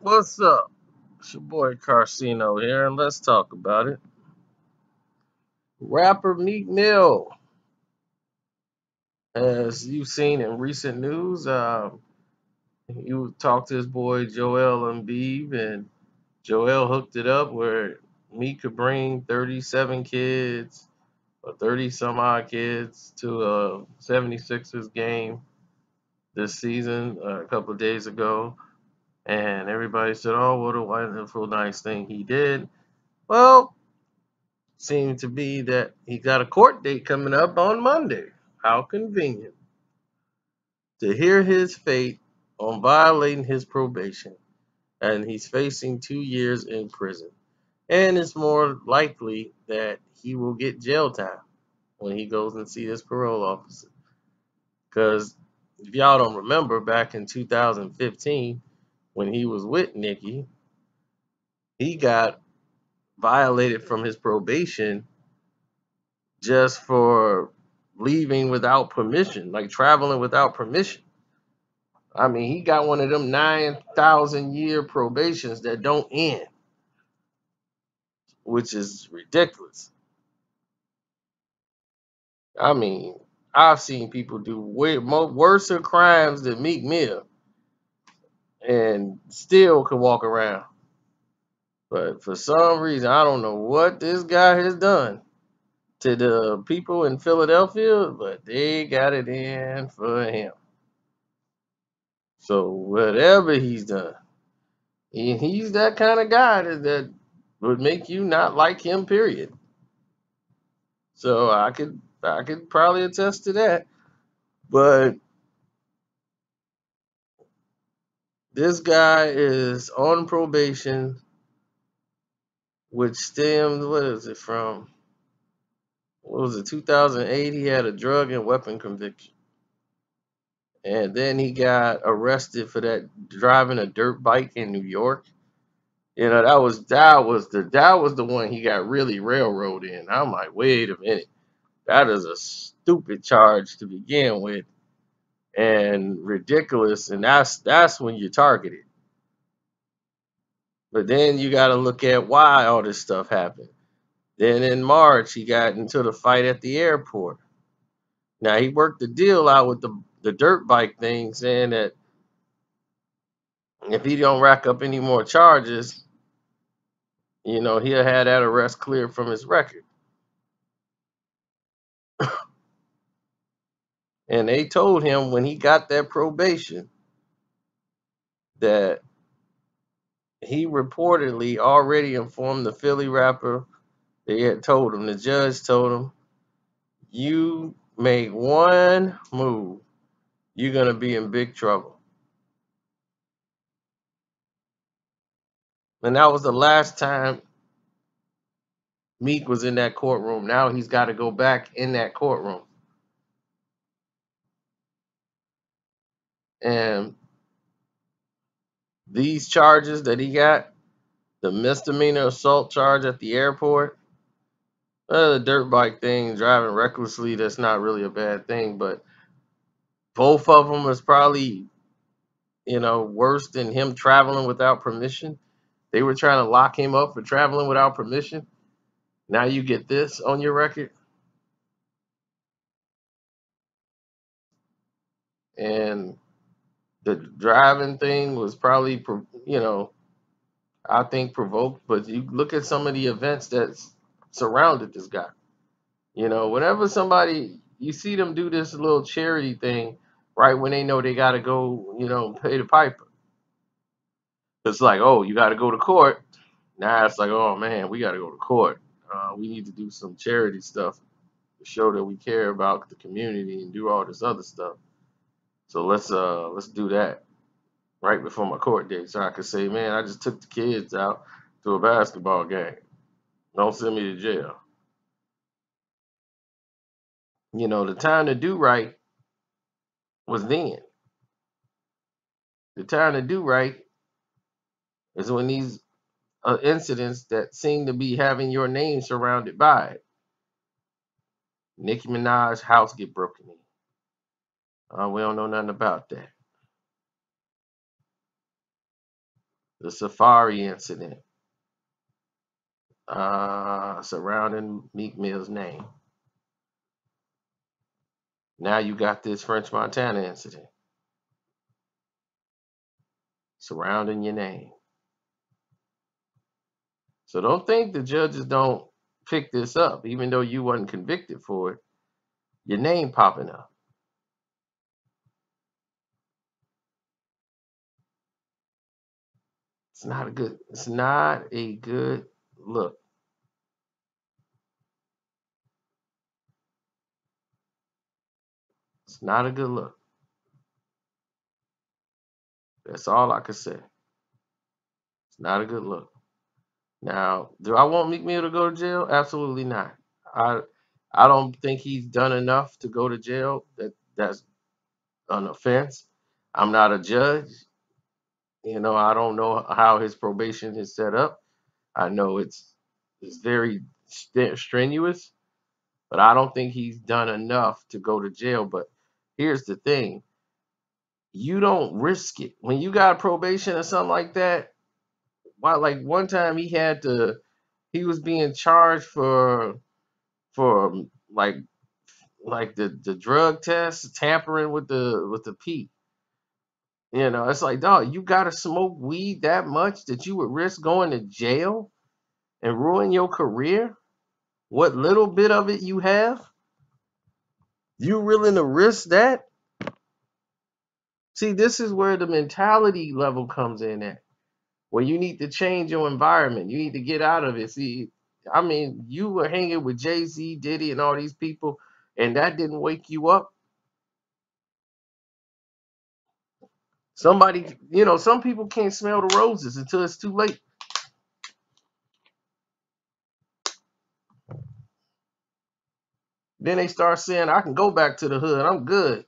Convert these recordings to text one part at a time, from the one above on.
What's up? It's your boy Carcino here, and let's talk about it. Rapper Meek Mill, as you've seen in recent news, you talked to his boy Joel Embiid, and Joel hooked it up where Meek could bring 37 kids or 30 some odd kids to a 76ers game this season a couple of days ago. And everybody said, oh, what a wonderful, nice thing he did. Well, seemed to be that he got a court date coming up on Monday. How convenient to hear his fate on violating his probation, and he's facing 2 years in prison. And it's more likely that he will get jail time when he goes and see his parole officer. Because if y'all don't remember, back in 2015, when he was with Nicki, he got violated from his probation just for leaving without permission, like traveling without permission. I mean, he got one of them 9,000-year probations that don't end, which is ridiculous. I mean, I've seen people do way more worse crimes than Meek Mill and still can walk around. But for some reason, I don't know what this guy has done to the people in Philadelphia, but they got it in for him. So whatever he's done, he's that kind of guy that would make you not like him, period. So I could probably attest to that. But this guy is on probation, which stems, what is it from? What was it, 2008? He had a drug and weapon conviction. And then he got arrested for that driving a dirt bike in New York. You know, that was the one he got really railroaded in. I'm like, wait a minute. That is a stupid charge to begin with and ridiculous, and that's when you're targeted. But then you got to look at why all this stuff happened. Then in March, he got into the fight at the airport. Now he worked the deal out with the dirt bike thing, saying that if he don't rack up any more charges, he'll have that arrest cleared from his record. And they told him when he got that probation that he reportedly already informed the Philly rapper. They had told him, the judge told him, you make one move, you're going to be in big trouble. And that was the last time Meek was in that courtroom. Now he's got to go back in that courtroom. And these charges that he got, the misdemeanor assault charge at the airport, the dirt bike thing, driving recklessly, that's not really a bad thing, but both of them is probably, worse than him traveling without permission. They were trying to lock him up for traveling without permission. Now you get this on your record. And the driving thing was probably, I think provoked. But you look at some of the events that surrounded this guy. Whenever somebody, you see them do this little charity thing, right when they know they got to go, pay the piper. It's like, oh, you got to go to court. Now it's like, oh man, we got to go to court. We need to do some charity stuff to show that we care about the community and do all this other stuff. So let's do that right before my court date, so I could say, man, I just took the kids out to a basketball game. Don't send me to jail. The time to do right was then. The time to do right is when these incidents that seem to be having your name surrounded by it. Nicki Minaj's house get broken in. We don't know nothing about that. The Safari incident surrounding Meek Mill's name. Now you got this French Montana incident surrounding your name. So don't think the judges don't pick this up, even though you wasn't convicted for it. Your name popping up. It's not a good look. It's not a good look. That's all I can say. It's not a good look. Now, do I want Meek Mill to go to jail? Absolutely not. I I don't think he's done enough to go to jail. That's an offense. I'm not a judge. I don't know how his probation is set up. I know it's very strenuous, but I don't think he's done enough to go to jail. But here's the thing: you don't risk it when you got probation or something like that. Why? Like one time he was being charged for like the drug test, tampering with the P. It's like, dog, you gotta smoke weed that much that you would risk going to jail and ruin your career? What little bit of it you have, you willing to risk that? See, this is where the mentality level comes in at, where you need to change your environment. You need to get out of it. See, I mean, you were hanging with Jay-Z, Diddy, and all these people, and that didn't wake you up. Some people can't smell the roses until it's too late. Then they start saying, I can go back to the hood. I'm good.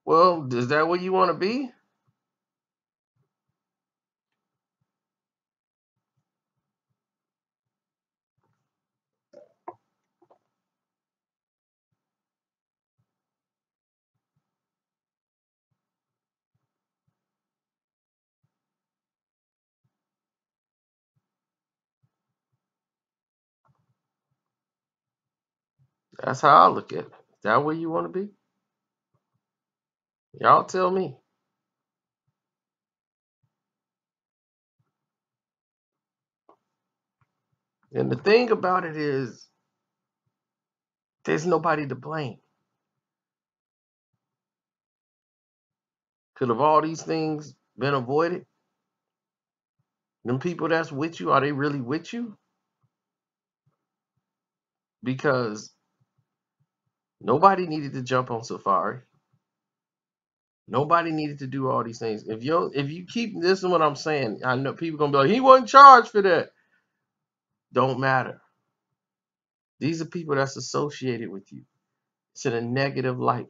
Well, is that where you want to be? That's how I look at it. Is that where you want to be? Y'all tell me. And the thing about it is, there's nobody to blame. Could have all these things been avoided? Them people that's with you, are they really with you? Because nobody needed to jump on Safari. Nobody needed to do all these things. If you keep this is what I'm saying, I know people gonna be like, he wasn't charged for that. Don't matter. These are people that's associated with you. It's in a negative light.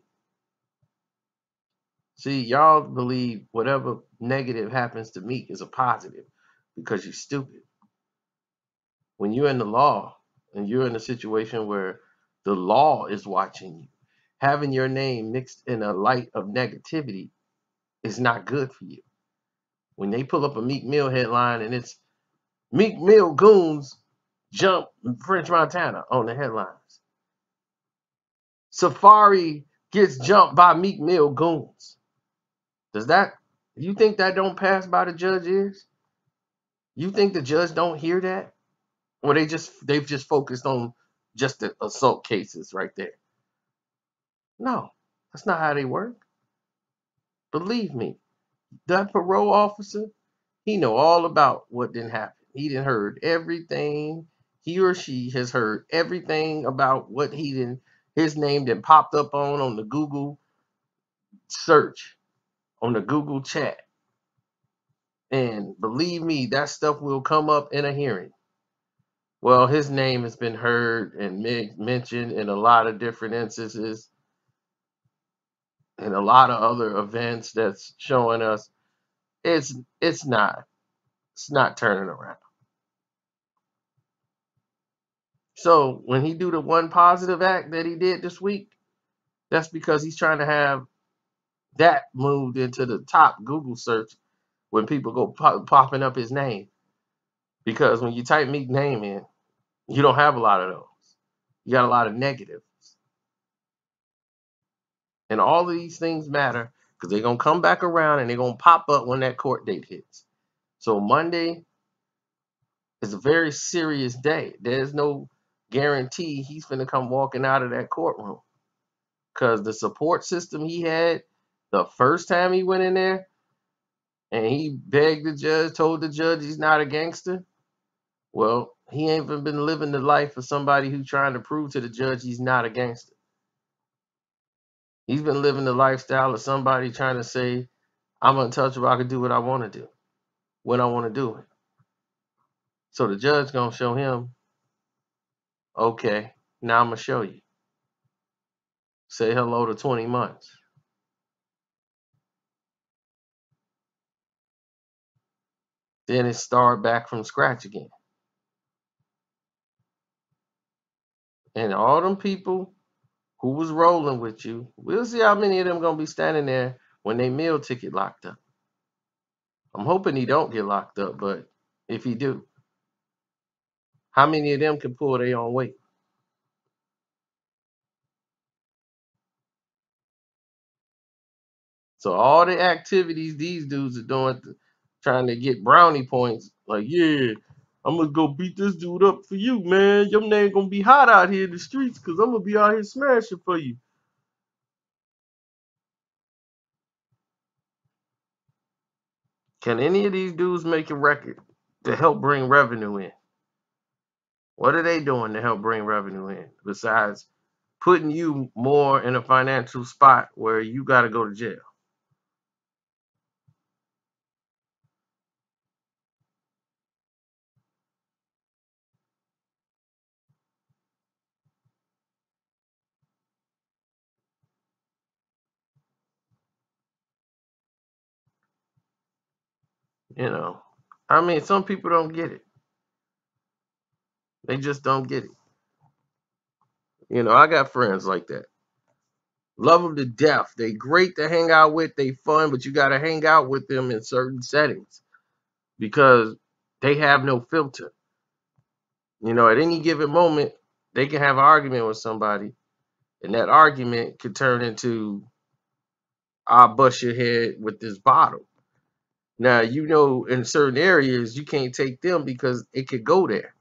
See, y'all believe whatever negative happens to Meek is a positive because you're stupid. When you're in the law and you're in a situation where the law is watching you, having your name mixed in a light of negativity is not good for you. When they pull up a Meek Mill headline and it's Meek Mill goons jump French Montana on the headlines. Safari gets jumped by Meek Mill goons. Does that you think that don't pass by the judge ears? You think the judge don't hear that? Or they've just focused on just the assault cases right there. No, that's not how they work. Believe me, that parole officer, he know all about what didn't happen. He didn't heard everything. He or she has heard everything about what his name that popped up on the Google search, on the Google chat. And believe me, that stuff will come up in a hearing. Well, his name has been heard and mentioned in a lot of different instances and a lot of other events that's showing us it's it's not it's not turning around. So when he do the one positive act that he did this week, that's because he's trying to have that moved into the top Google search when people go popping up his name. Because when you type Meek name in, you don't have a lot of those. You got a lot of negatives. And all of these things matter because they're going to come back around and they're going to pop up when that court date hits. So Monday is a very serious day. There's no guarantee he's going to come walking out of that courtroom because the support system he had the first time he went in there and he begged the judge, told the judge he's not a gangster. Well, he ain't even been living the life of somebody who's trying to prove to the judge he's not a gangster. He's been living the lifestyle of somebody trying to say, I'm untouchable, I can do what I want to do, when I want to do it. So the judge gonna show him, okay, now I'm gonna show you. Say hello to 20 months. Then it start back from scratch again. And all them people who was rolling with you, we'll see how many of them gonna be standing there when they meal ticket locked up. I'm hoping he don't get locked up, but if he do, how many of them can pull their own weight? So all the activities these dudes are doing, trying to get brownie points, like, yeah, I'm gonna go beat this dude up for you, man. Your name gonna be hot out here in the streets because I'm gonna be out here smashing for you. Can any of these dudes make a record to help bring revenue in? What are they doing to help bring revenue in besides putting you more in a financial spot where you got to go to jail? You know, I mean, some people don't get it. They just don't get it. You know, I got friends like that. Love them to death. They great to hang out with. They fun, but you got to hang out with them in certain settings because they have no filter. You know, at any given moment, they can have an argument with somebody, and that argument could turn into, I'll bust your head with this bottle. Now, you know, in certain areas, you can't take them because it could go there.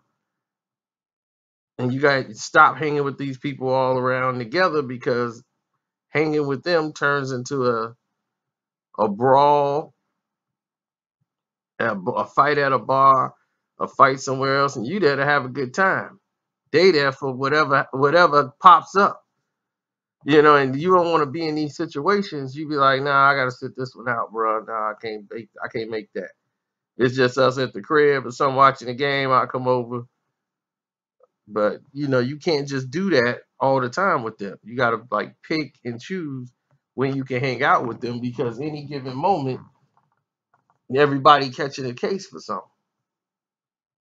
And you got to stop hanging with these people all around together because hanging with them turns into a brawl, a fight at a bar, a fight somewhere else, and you there to have a good time. They there for whatever pops up, you know. And you don't want to be in these situations. You be like, nah, I gotta sit this one out, bro. Nah, I can't make that. It's just us at the crib or some watching the game. I come over, but you know, you can't just do that all the time with them. You gotta like pick and choose when you can hang out with them because any given moment, everybody catching a case for something.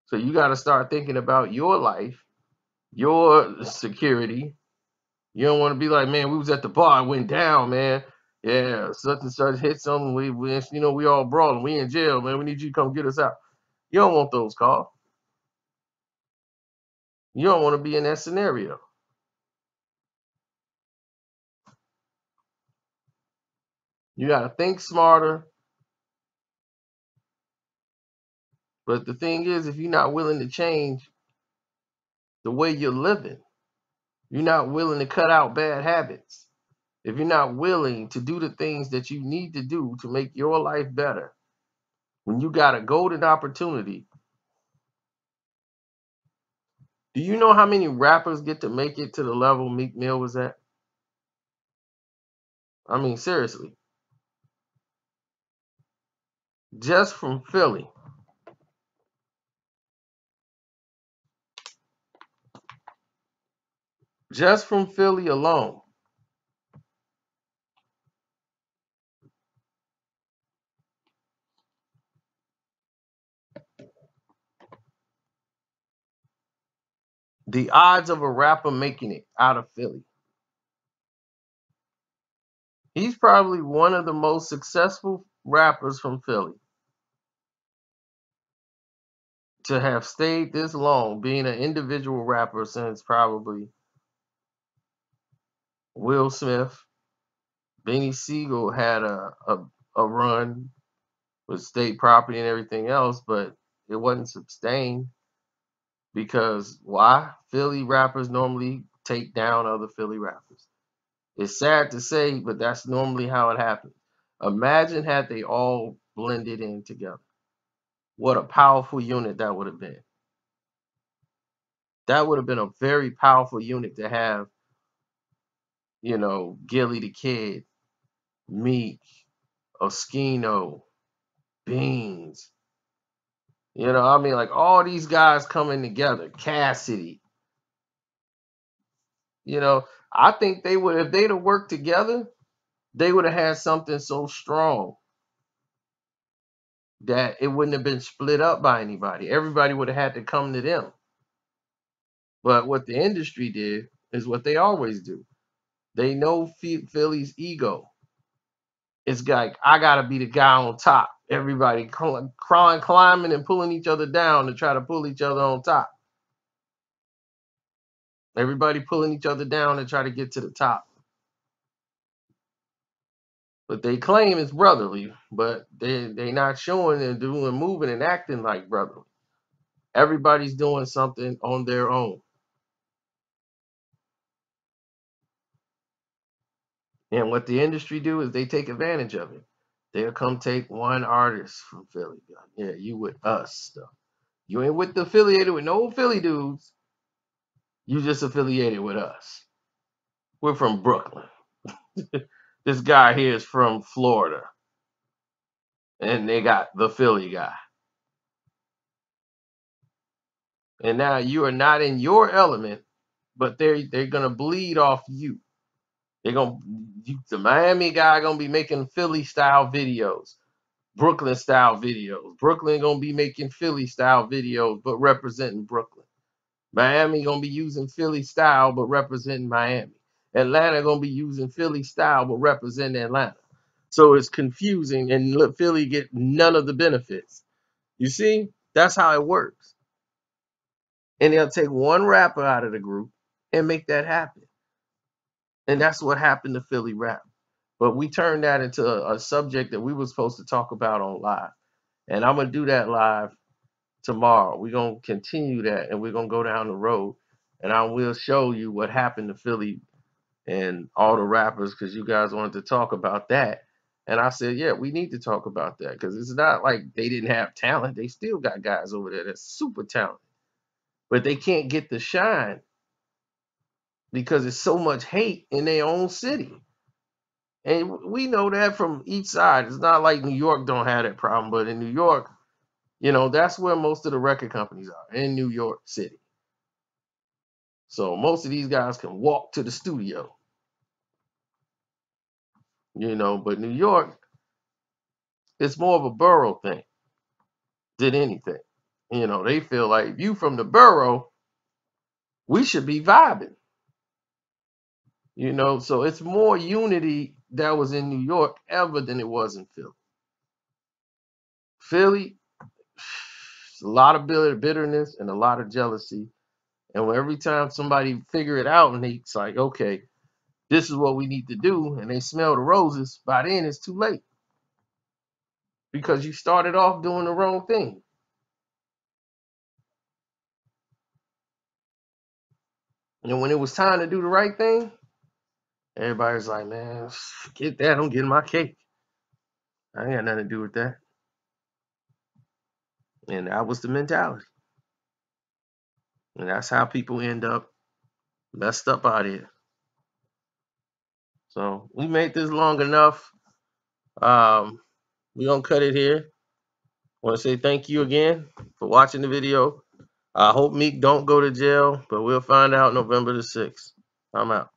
So you got to start thinking about your life, your security. You don't want to be like, man, we was at the bar, it went down, man. Yeah, such and such hit something. We all brawling. We in jail, man. We need you to come get us out. You don't want those calls. You don't want to be in that scenario. You got to think smarter. But the thing is, if you're not willing to change the way you're living, you're not willing to cut out bad habits. If you're not willing to do the things that you need to do to make your life better, when you got a golden opportunity. Do you know how many rappers get to make it to the level Meek Mill was at? I mean, seriously. Just from Philly. Just from Philly alone. The odds of a rapper making it out of Philly. He's probably one of the most successful rappers from Philly. to have stayed this long, being an individual rapper since probably Will Smith. Benny Siegel had a run with state property and everything else, but it wasn't sustained because why? Philly rappers normally take down other Philly rappers. It's sad to say, but that's normally how it happens. Imagine had they all blended in together. What a powerful unit that would have been. That would have been a very powerful unit to have, Gilly the Kid, Meek, Oskino, Beans. Like all these guys coming together, Cassidy. I think they would, if they'd have worked together, they would have had something so strong that it wouldn't have been split up by anybody. Everybody would have had to come to them. But what the industry did is what they always do. They know Philly's ego. It's like, I got to be the guy on top. Everybody crawling, climbing, and pulling each other down to try to pull each other on top. Everybody pulling each other down to try to get to the top. But they claim it's brotherly, but they not showing and doing, moving and acting like brotherly. Everybody's doing something on their own. And what the industry do is they take advantage of it. They'll come take one artist from Philly. Yeah, you with us stuff. You ain't affiliated with no Philly dudes. You just affiliated with us. We're from Brooklyn. This guy here is from Florida. And they got the Philly guy. And now you are not in your element, but they're gonna bleed off you. The Miami guy gonna be making Philly style videos, Brooklyn style videos. Brooklyn gonna be making Philly style videos, but representing Brooklyn. Miami gonna be using Philly style, but representing Miami. Atlanta gonna be using Philly style, but representing Atlanta. So it's confusing, and Philly get none of the benefits. You see, that's how it works. And they'll take one rapper out of the group and make that happen. And that's what happened to Philly rap. But we turned that into a subject that we were supposed to talk about on live. And I'm going to do that live tomorrow. We're going to continue that, and we're going to go down the road. And I will show you what happened to Philly and all the rappers, because you guys wanted to talk about that. And I said, yeah, we need to talk about that, because it's not like they didn't have talent. They still got guys over there that's super talented. But they can't get the shine because there's so much hate in their own city. And we know that from each side. It's not like New York don't have that problem, but in New York, that's where most of the record companies are, in New York City. So most of these guys can walk to the studio, but New York, it's more of a borough thing than anything. They feel like if you from the borough, we should be vibing. So it's more unity that was in New York ever than it was in Philly. Philly, a lot of bitterness and a lot of jealousy. And every time somebody figure it out and it's like, okay, this is what we need to do, and they smell the roses, by then it's too late. Because you started off doing the wrong thing. And when it was time to do the right thing, everybody's like, man, get that, I'm getting my cake. I ain't got nothing to do with that. And that was the mentality. And that's how people end up messed up out here. So we made this long enough. We're going to cut it here. I want to say thank you again for watching the video. I hope Meek don't go to jail, but we'll find out November the 6th. I'm out.